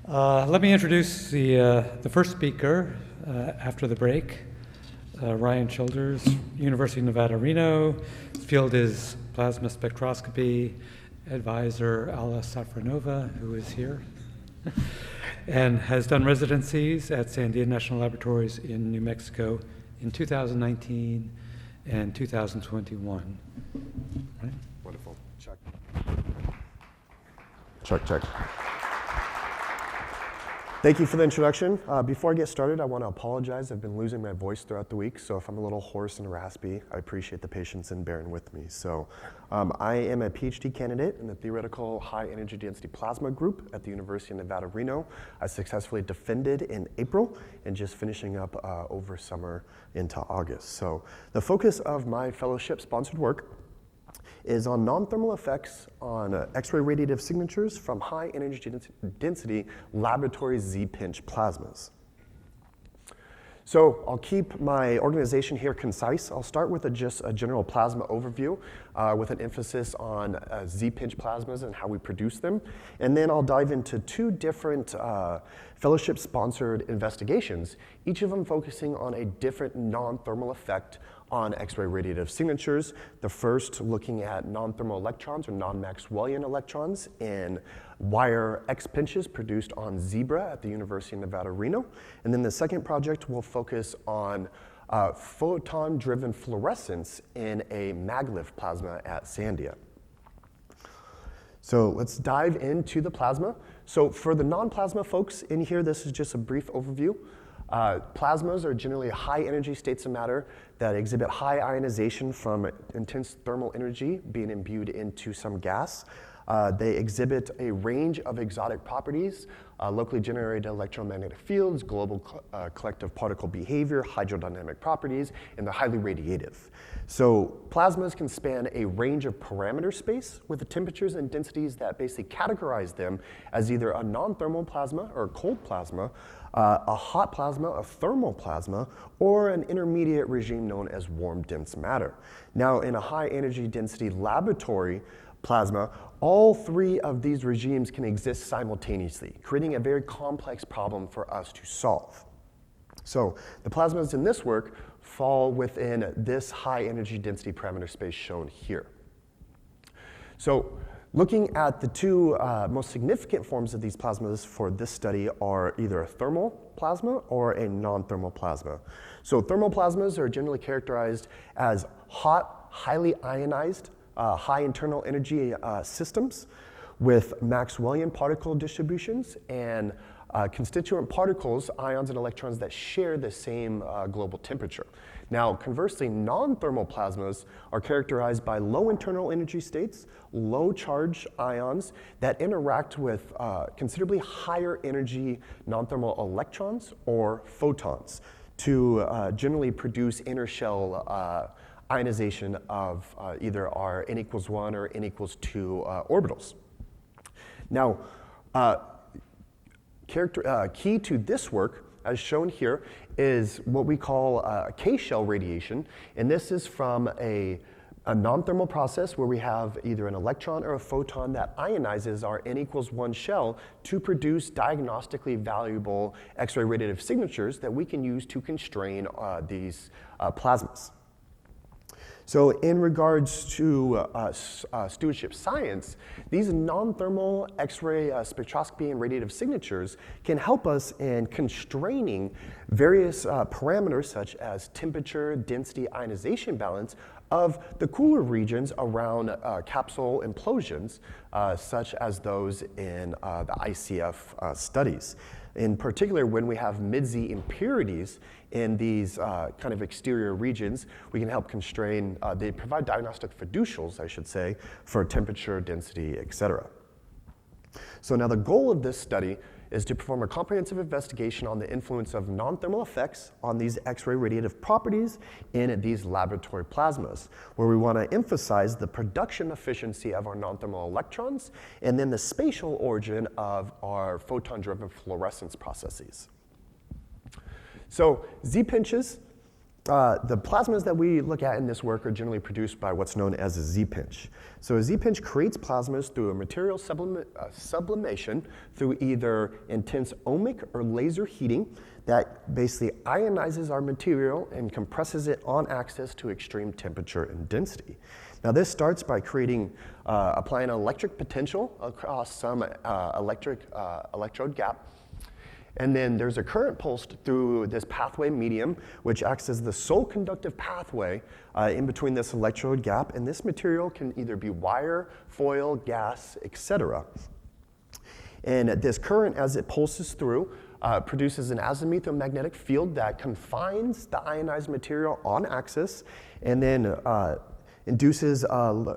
Let me introduce the first speaker after the break, Ryan Childers, University of Nevada, Reno. His field is plasma spectroscopy. Advisor Alla Safronova, who is here, and has done residencies at Sandia National Laboratories in New Mexico in 2019 and 2021. Right? Wonderful. Check. Check. Thank you for the introduction. Before I get started, I want to apologize. I've been losing my voice throughout the week, so if I'm a little hoarse and raspy, I appreciate the patience in bearing with me. So I am a PhD candidate in the theoretical high energy density plasma group at the University of Nevada, Reno. I successfully defended in April and just finishing up over summer into August. So the focus of my fellowship sponsored work is on non-thermal effects on X-ray radiative signatures from high energy density laboratory Zpinch plasmas. So I'll keep my organization here concise. I'll start with just a general plasma overview with an emphasis on Zpinch plasmas and how we produce them. And then I'll dive into two different fellowship-sponsored investigations, each of them focusing on a different non-thermal effect on X-ray radiative signatures. The first looking at non-thermal electrons or non-Maxwellian electrons in wire Xpinches produced on Zebra at the University of Nevada, Reno. And then the second project will focus on photon-driven fluorescence in a maglev plasma at Sandia. So let's dive into the plasma. So for the non-plasma folks in here, this is just a brief overview. Plasmas are generally high energy states of matter that exhibit high ionization from intense thermal energy being imbued into some gas. They exhibit a range of exotic properties, locally generated electromagnetic fields, global collective particle behavior, hydrodynamic properties, and they're highly radiative. So plasmas can span a range of parameter space with the temperatures and densities that basically categorize them as either a non-thermal plasma or a cold plasma, a hot plasma, a thermal plasma, or an intermediate regime known as warm dense matter. Now, in a high energy density laboratory plasma, all three of these regimes can exist simultaneously, creating a very complex problem for us to solve. So the plasmas in this work fall within this high energy density parameter space shown here. So looking at the two most significant forms of these plasmas for this study are either a thermal plasma or a non-thermal plasma. So thermal plasmas are generally characterized as hot, highly ionized, high internal energy systems with Maxwellian particle distributions and constituent particles, ions and electrons that share the same global temperature. Now, conversely, non-thermal plasmas are characterized by low internal energy states, low charge ions that interact with considerably higher energy non-thermal electrons or photons to generally produce inner shell ionization of either our n equals 1 or n equals 2 orbitals. Now, key to this work, as shown here, is what we call Kshell radiation, and this is from a non-thermal process where we have either an electron or a photon that ionizes our n equals 1 shell to produce diagnostically valuable X-ray radiative signatures that we can use to constrain these plasmas. So in regards to Stewardship Science, these non-thermal X-ray spectroscopy and radiative signatures can help us in constraining various parameters such as temperature, density, ionization balance of the cooler regions around capsule implosions, such as those in the ICF studies. In particular, when we have mid-Z impurities in these kind of exterior regions, we can help constrain, they provide diagnostic fiducials, I should say, for temperature, density, et cetera. So now the goal of this study is to perform a comprehensive investigation on the influence of non-thermal effects on these X-ray radiative properties in these laboratory plasmas, where we want to emphasize the production efficiency of our non-thermal electrons and then the spatial origin of our photon-driven fluorescence processes. So Zpinches The plasmas that we look at in this work are generally produced by what's known as a Zpinch. So a Zpinch creates plasmas through a material sublimation through either intense ohmic or laser heating that basically ionizes our material and compresses it on axis to extreme temperature and density. Now this starts by applying an electric potential across some electrode gap. And then there's a current pulsed through this pathway medium, which acts as the sole conductive pathway in between this electrode gap. And this material can either be wire, foil, gas, etc. And this current, as it pulses through, produces an azomethomagnetic field that confines the ionized material on axis and then induces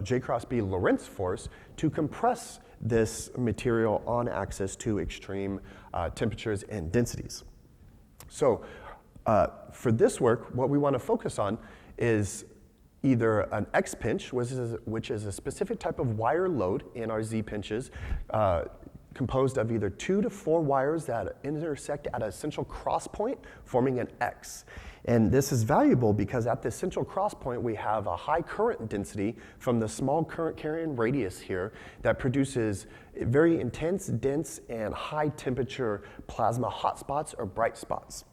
J cross B Lorentz force to compress this material on axis to extreme temperatures and densities. So for this work, what we want to focus on is either an Xpinch, which is a specific type of wire load in our Zpinches, composed of either 2 to 4 wires that intersect at a central cross point, forming an X. And this is valuable because at this central cross point, we have a high current density from the small current carrying radius here that produces very intense, dense, and high temperature plasma hotspots or bright spots.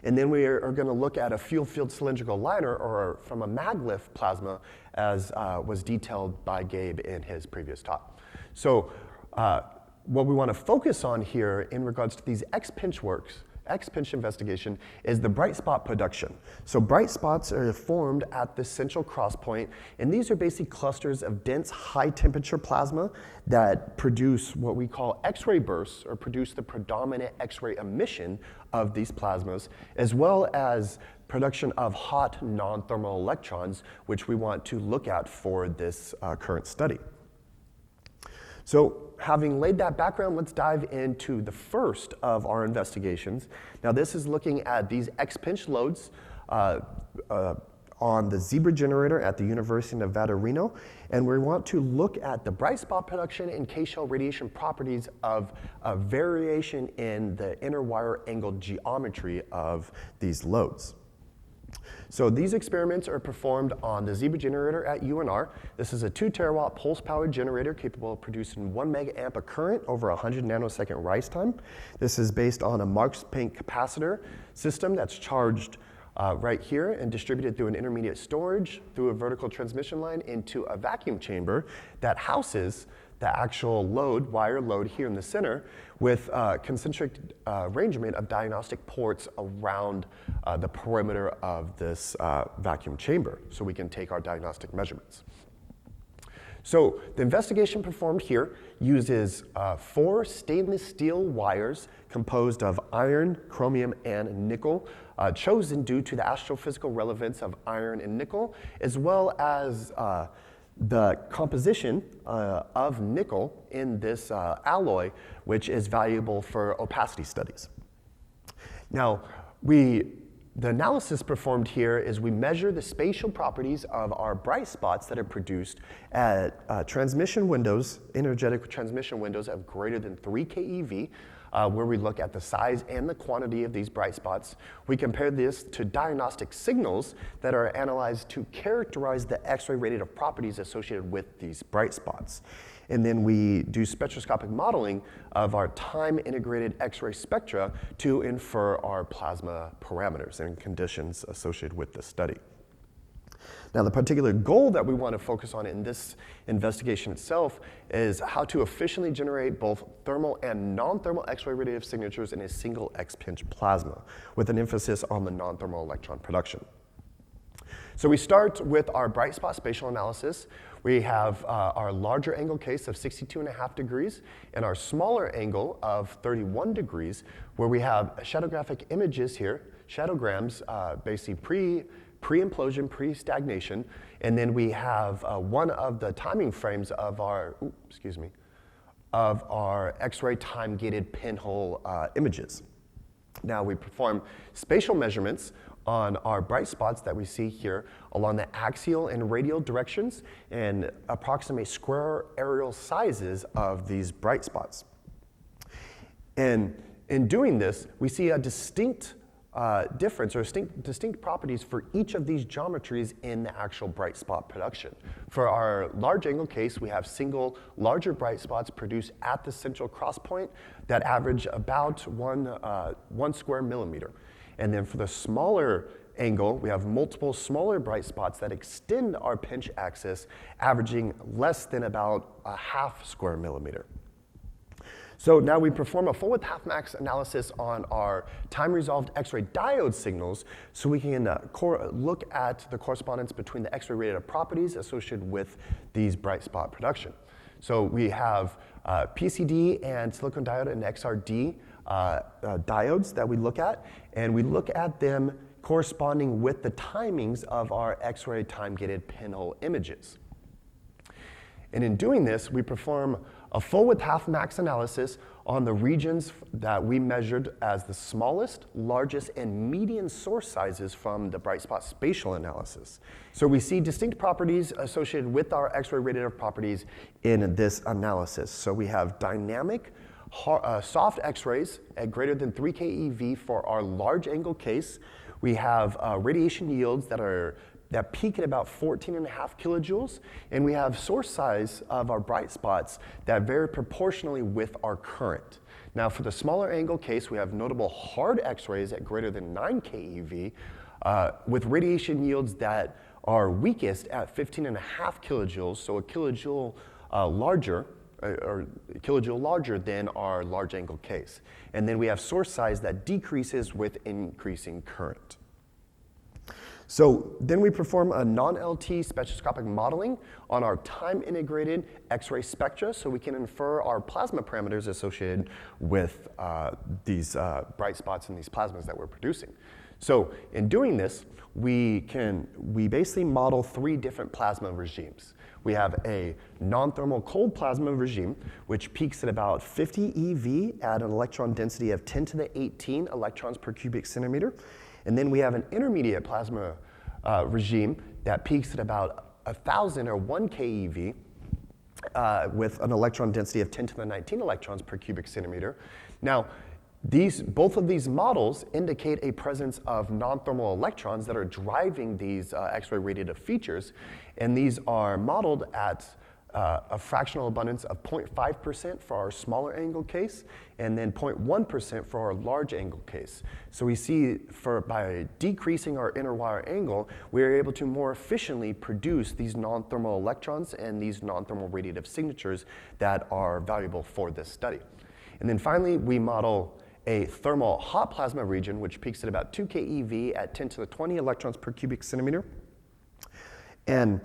And then we are going to look at a fuel-filled cylindrical liner, or from a maglev plasma, as was detailed by Gabe in his previous talk. So what we want to focus on here in regards to these Xpinch investigation is the bright spot production. So bright spots are formed at the central cross point, and these are basically clusters of dense, high temperature plasma that produce what we call X-ray bursts, or produce the predominant X-ray emission of these plasmas, as well as production of hot non-thermal electrons, which we want to look at for this current study. So having laid that background, let's dive into the first of our investigations. Now this is looking at these Xpinch loads on the Zebra generator at the University of Nevada, Reno, and we want to look at the bright spot production and Kshell radiation properties of a variation in the inner wire angle geometry of these loads. So these experiments are performed on the Zebra generator at UNR. This is a 2 terawatt pulse powered generator capable of producing 1 mega amp of current over 100 nanosecond rise time. This is based on a Mark-Spink capacitor system that's charged right here and distributed through an intermediate storage through a vertical transmission line into a vacuum chamber that houses the actual load, wire load here in the center, with concentric arrangement of diagnostic ports around the perimeter of this vacuum chamber, so we can take our diagnostic measurements. So the investigation performed here uses 4 stainless steel wires composed of iron, chromium, and nickel, chosen due to the astrophysical relevance of iron and nickel, as well as the composition of nickel in this alloy, which is valuable for opacity studies. Now, the analysis performed here is we measure the spatial properties of our bright spots that are produced at transmission windows, energetic transmission windows of greater than 3 keV, where we look at the size and the quantity of these bright spots. We compare this to diagnostic signals that are analyzed to characterize the X-ray radiative properties associated with these bright spots. And then we do spectroscopic modeling of our time-integrated X-ray spectra to infer our plasma parameters and conditions associated with this study. Now, the particular goal that we want to focus on in this investigation itself is how to efficiently generate both thermal and non-thermal X-ray radiative signatures in a single Xpinch plasma, with an emphasis on the non-thermal electron production. So we start with our bright spot spatial analysis. We have our larger angle case of 62.5 degrees and our smaller angle of 31 degrees, where we have shadowgraphic images here, shadowgrams, basically pre-implosion, pre-stagnation, and then we have one of the timing frames of our, X-ray time-gated pinhole images. Now we perform spatial measurements on our bright spots that we see here along the axial and radial directions and approximate square areal sizes of these bright spots. And in doing this, we see a distinct difference or distinct properties for each of these geometries in the actual bright spot production. For our large angle case, we have single larger bright spots produced at the central cross point that average about one square millimeter. And then for the smaller angle, we have multiple smaller bright spots that extend our pinch axis, averaging less than about a half square millimeter. So now we perform a full-width half-max analysis on our time-resolved X-ray diode signals so we can look at the correspondence between the X-ray radiative properties associated with these bright spot production. So we have PCD and silicon diode and XRD diodes that we look at, and we look at them corresponding with the timings of our X-ray time-gated pinhole images. And in doing this, we perform a full-width half-max analysis on the regions that we measured as the smallest, largest, and median source sizes from the bright spot spatial analysis. So we see distinct properties associated with our X-ray radiative properties in this analysis. So we have dynamic, soft X-rays at greater than 3 keV for our large angle case. We have radiation yields that peak at about 14.5 kilojoules, and we have source size of our bright spots that vary proportionally with our current. Now for the smaller angle case, we have notable hard X-rays at greater than 9 keV with radiation yields that are weakest at 15.5 kilojoules, so a kilojoule larger than our large angle case. And then we have source size that decreases with increasing current. So then we perform a non-LT spectroscopic modeling on our time-integrated X-ray spectra so we can infer our plasma parameters associated with these bright spots in these plasmas that we're producing. So in doing this, we basically model 3 different plasma regimes. We have a non-thermal cold plasma regime, which peaks at about 50 eV at an electron density of 10 to the 18 electrons per cubic centimeter. And then we have an intermediate plasma regime that peaks at about 1,000 or 1 keV with an electron density of 10 to the 19 electrons per cubic centimeter. Now, both of these models indicate a presence of non-thermal electrons that are driving these X-ray radiative features, and these are modeled at a fractional abundance of 0.5% for our smaller angle case, and then 0.1% for our large angle case. So we see by decreasing our inner wire angle, we are able to more efficiently produce these non-thermal electrons and these non-thermal radiative signatures that are valuable for this study. And then finally, we model a thermal hot plasma region, which peaks at about 2 keV at 10 to the 20 electrons per cubic centimeter. And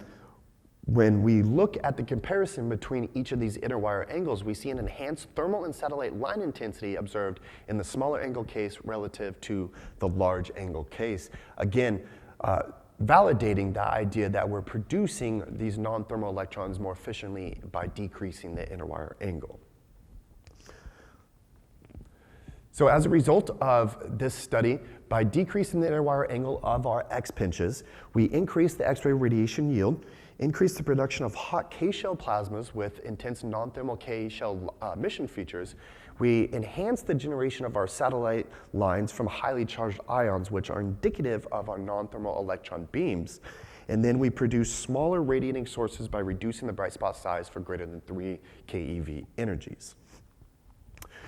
when we look at the comparison between each of these inner wire angles, we see an enhanced thermal and satellite line intensity observed in the smaller angle case relative to the large angle case. Again, validating the idea that we're producing these non-thermal electrons more efficiently by decreasing the inner wire angle. So as a result of this study, by decreasing the inner wire angle of our Xpinches, we increase the X-ray radiation yield, increase the production of hot K-shell plasmas with intense non-thermal K-shell emission features. We enhance the generation of our satellite lines from highly charged ions, which are indicative of our non-thermal electron beams. And then we produce smaller radiating sources by reducing the bright spot size for greater than 3 keV energies.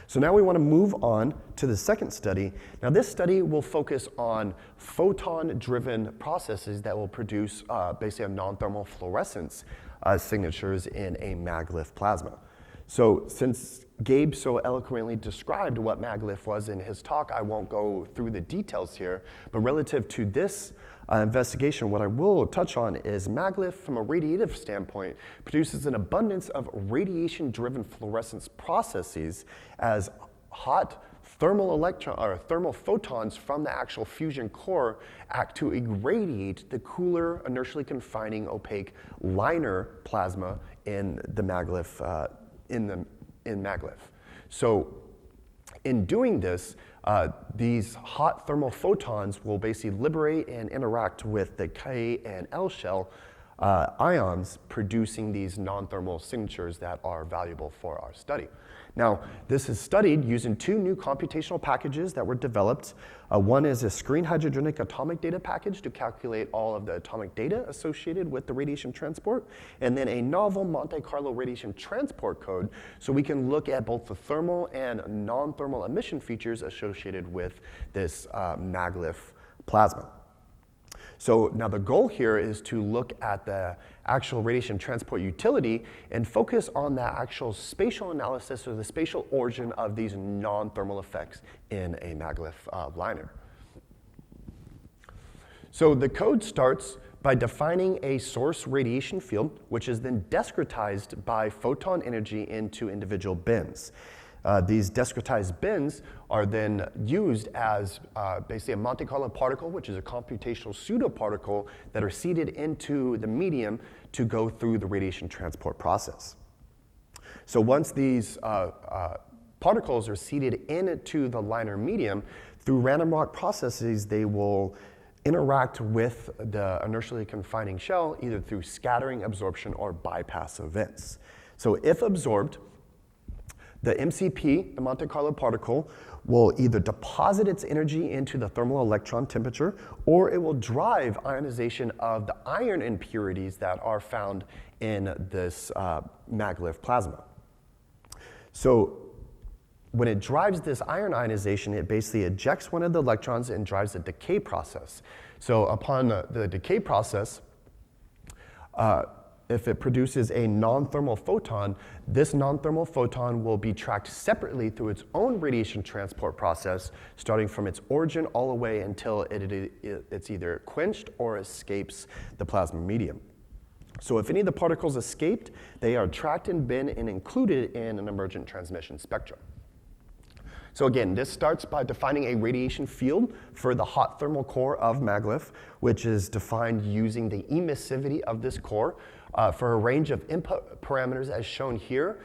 So now we want to move on to the second study. Now this study will focus on photon-driven processes that will produce basically a non-thermal fluorescence signatures in a maglev plasma. So since Gabe so eloquently described what maglev was in his talk, I won't go through the details here, but relative to this investigation, what I will touch on is maglev, from a radiative standpoint, produces an abundance of radiation-driven fluorescence processes as hot thermal photons from the actual fusion core act to irradiate the cooler, inertially confining, opaque liner plasma in the maglev. In maglev. So in doing this, these hot thermal photons will basically liberate and interact with the K and L shell ions producing these non-thermal signatures that are valuable for our study. Now, this is studied using two new computational packages that were developed. One is a screen hydrogenic atomic data package to calculate all of the atomic data associated with the radiation transport, and then a novel Monte Carlo radiation transport code so we can look at both the thermal and non-thermal emission features associated with this maglev plasma. So now the goal here is to look at the actual radiation transport utility and focus on the actual spatial analysis or the spatial origin of these non-thermal effects in a maglev liner. So the code starts by defining a source radiation field, which is then discretized by photon energy into individual bins. These discretized bins are then used as basically a Monte Carlo particle, which is a computational pseudoparticle that are seeded into the medium to go through the radiation transport process. So once these particles are seeded into the liner medium, through random walk processes, they will interact with the inertially confining shell either through scattering, absorption, or bypass events. So if absorbed, the MCP, the Monte Carlo particle, will either deposit its energy into the thermal electron temperature, or it will drive ionization of the iron impurities that are found in this maglev plasma. So when it drives this iron ionization, it basically ejects one of the electrons and drives a decay process. So upon the decay process, if it produces a non-thermal photon, this non-thermal photon will be tracked separately through its own radiation transport process, starting from its origin all the way until it's either quenched or escapes the plasma medium. So if any of the particles escaped, they are tracked in bin and included in an emergent transmission spectrum. So again, this starts by defining a radiation field for the hot thermal core of maglev, which is defined using the emissivity of this core for a range of input parameters as shown here.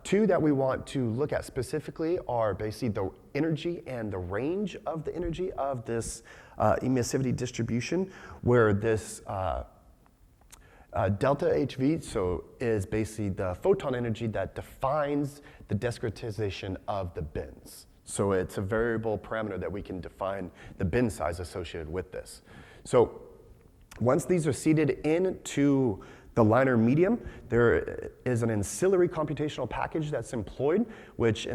Two that we want to look at specifically are basically the energy and the range of the energy of this emissivity distribution, where this delta HV is basically the photon energy that defines the discretization of the bins. So it's a variable parameter that we can define the bin size associated with this. So once these are seeded into the liner medium, there is an ancillary computational package that's employed, which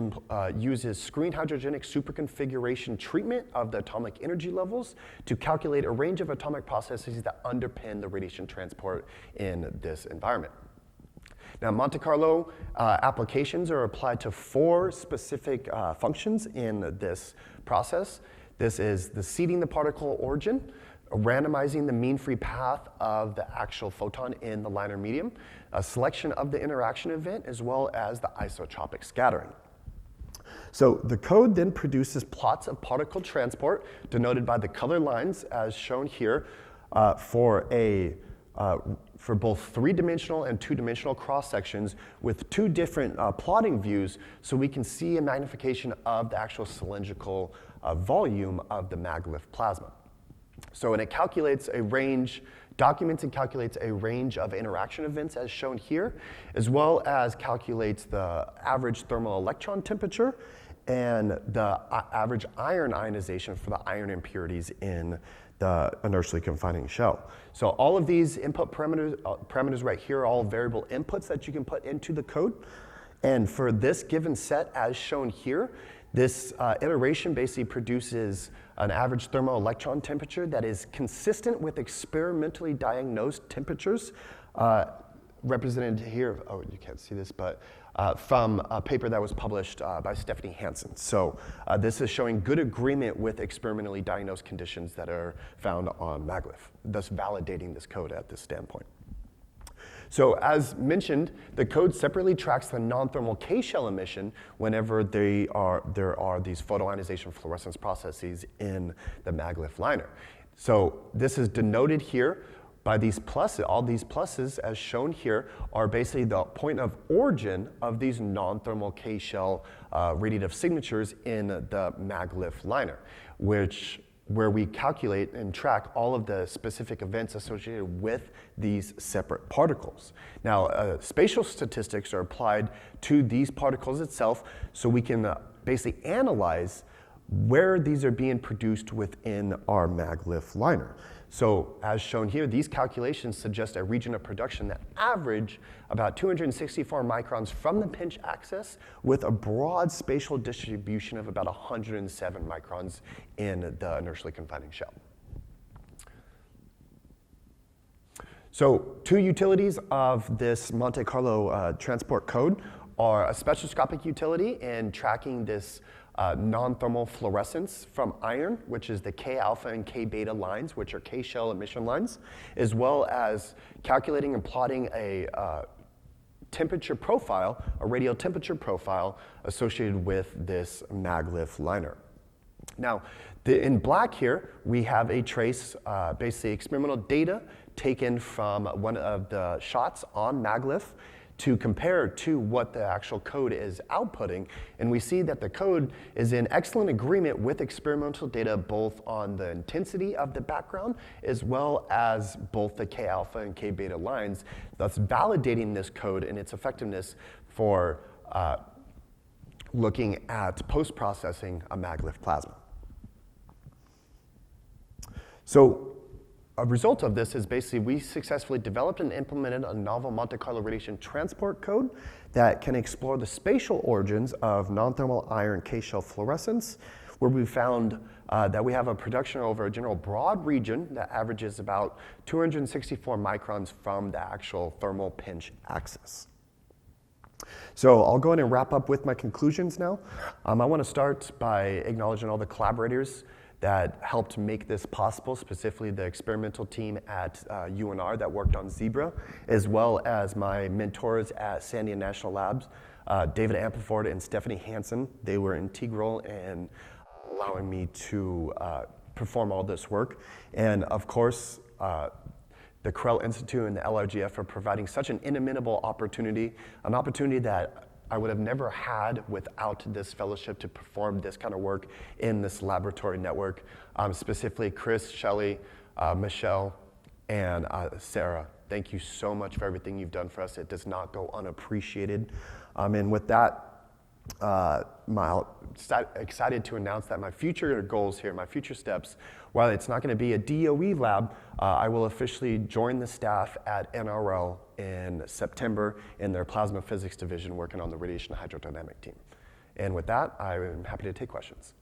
uses screen hydrogenic superconfiguration treatment of the atomic energy levels to calculate a range of atomic processes that underpin the radiation transport in this environment. Now, Monte Carlo applications are applied to four specific functions in this process. This is the seeding the particle origin, randomizing the mean free path of the actual photon in the liner medium, a selection of the interaction event, as well as the isotropic scattering. So the code then produces plots of particle transport, denoted by the color lines as shown here, for both three-dimensional and two-dimensional cross-sections with two different plotting views, so we can see a magnification of the actual cylindrical volume of the maglev plasma. So, and it calculates a range, documents and calculates a range of interaction events as shown here, as well as calculates the average thermal electron temperature and the average iron ionization for the iron impurities in the inertially confining shell. So all of these input parameters right here are all variable inputs that you can put into the code. And for this given set as shown here, this iteration basically produces an average thermal electron temperature that is consistent with experimentally diagnosed temperatures represented here. Oh, you can't see this, but from a paper that was published by Stephanie Hansen. So this is showing good agreement with experimentally diagnosed conditions that are found on maglev, thus validating this code at this standpoint. So as mentioned, the code separately tracks the non-thermal K-shell emission whenever there are these photoionization fluorescence processes in the maglev liner. So this is denoted here by these pluses. All these pluses, as shown here, are basically the point of origin of these non-thermal K-shell radiative signatures in the maglev liner, which where we calculate and track all of the specific events associated with these separate particles. Now, spatial statistics are applied to these particles itself, so we can basically analyze where these are being produced within our maglev liner. So as shown here, these calculations suggest a region of production that average about 264 microns from the pinch axis with a broad spatial distribution of about 107 microns in the inertially confining shell. So 2 utilities of this Monte Carlo transport code are a spectroscopic utility in tracking this non-thermal fluorescence from iron, which is the K alpha and K beta lines, which are K shell emission lines, as well as calculating and plotting a temperature profile, a radial temperature profile associated with this maglev liner. Now, in black here, we have a trace, basically experimental data taken from one of the shots on maglev to compare to what the actual code is outputting. And we see that the code is in excellent agreement with experimental data both on the intensity of the background as well as both the K alpha and K beta lines, thus validating this code and its effectiveness for looking at post-processing a maglev plasma. So a result of this is basically we successfully developed and implemented a novel Monte Carlo radiation transport code that can explore the spatial origins of non-thermal iron K-shell fluorescence, where we found that we have a production over a general broad region that averages about 264 microns from the actual thermal pinch axis. So I'll go ahead and wrap up with my conclusions now. I want to start by acknowledging all the collaborators that helped make this possible, specifically the experimental team at UNR that worked on Zebra, as well as my mentors at Sandia National Labs, David Ampleforth and Stephanie Hansen. They were integral in allowing me to perform all this work. And of course, the Krell Institute and the LRGF for providing such an inimitable opportunity, an opportunity that I would have never had without this fellowship to perform this kind of work in this laboratory network. Specifically, Chris, Shelley, Michelle, and Sarah. Thank you so much for everything you've done for us. It does not go unappreciated. And with that, I'm excited to announce that my future goals here, my future steps, while it's not going to be a DOE lab, I will officially join the staff at NRL in September in their plasma physics division working on the radiation hydrodynamic team. And with that, I'm happy to take questions.